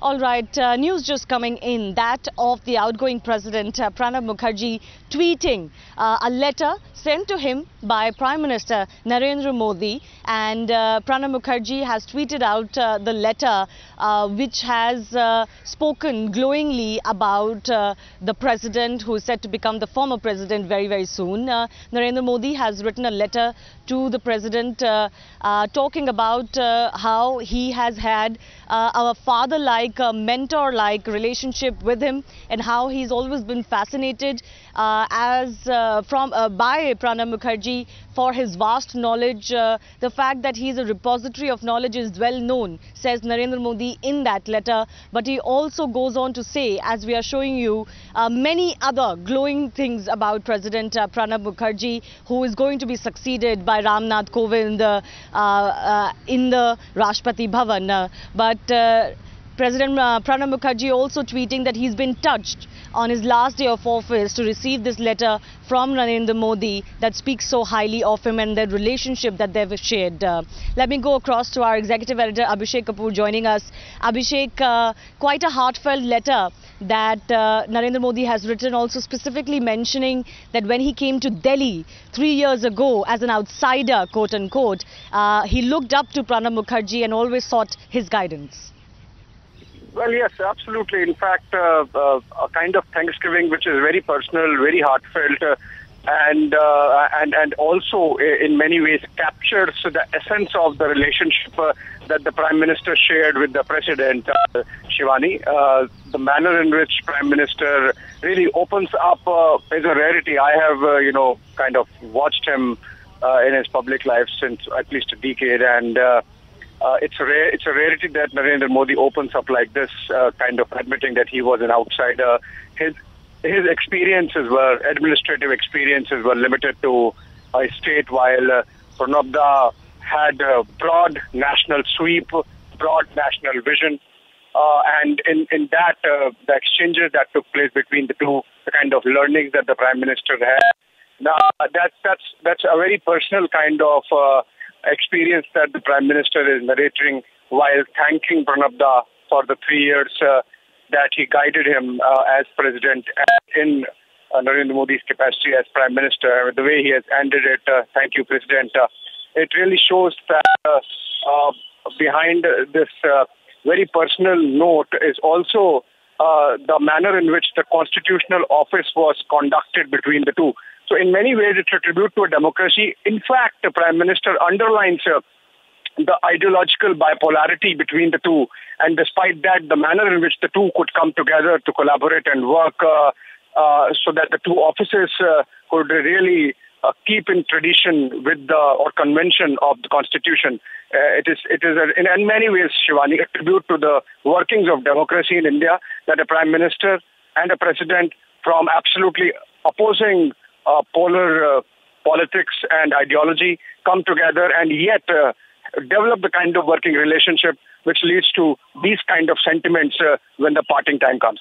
All right, news just coming in that of the outgoing president Pranab Mukherjee tweeting a letter sent to him by Prime Minister Narendra Modi, and Pranab Mukherjee has tweeted out the letter which has spoken glowingly about the president who is set to become the former president very soon. Narendra Modi has written a letter to the president talking about how he has had a father-like, mentor-like relationship with him, and how he's always been fascinated by Pranab Mukherjee for his vast knowledge. The fact that he's a repository of knowledge is well known, says Narendra Modi in that letter. But he also goes on to say, as we are showing you, many other glowing things about President Pranab Mukherjee, who is going to be succeeded by Ramnath Kovind in the Rashtrapati Bhavan. But President Pranab Mukherjee also tweeting that he's been touched on his last day of office to receive this letter from Narendra Modi that speaks so highly of him and the relationship that they've shared. Let me go across to our executive editor Abhishek Kapoor joining us. Abhishek, quite a heartfelt letter that Narendra Modi has written, also specifically mentioning that when he came to Delhi 3 years ago as an outsider, quote unquote, he looked up to Pranab Mukherjee and always sought his guidance. Well, yes, absolutely. In fact, a kind of Thanksgiving which is very personal, very heartfelt, and also in many ways captures the essence of the relationship that the Prime Minister shared with the President, Shivani. The manner in which Prime Minister really opens up is a rarity. I have, kind of watched him in his public life since at least a decade, and it's a rarity that Narendra Modi opens up like this, kind of admitting that he was an outsider. His experiences administrative experiences were limited to a state, while Pranab had a broad national sweep, broad national vision, and in that the exchanges that took place between the two, the kind of learnings that the Prime Minister had. Now that's a very personal kind of experience that the Prime Minister is narrating while thanking Pranab for the 3 years that he guided him as president in Narendra Modi's capacity as Prime Minister. The way he has ended it, thank you, President. It really shows that behind this very personal note is also the manner in which the constitutional office was conducted between the two. So in many ways, it's a tribute to a democracy. In fact, the Prime Minister underlines the ideological bipolarity between the two. And despite that, the manner in which the two could come together to collaborate and work so that the two offices could really keep in tradition with the convention of the Constitution. It is in many ways, Shivani, a tribute to the workings of democracy in India, that a Prime Minister and a President from absolutely opposing polar politics and ideology come together and yet develop the kind of working relationship which leads to these kind of sentiments when the parting time comes.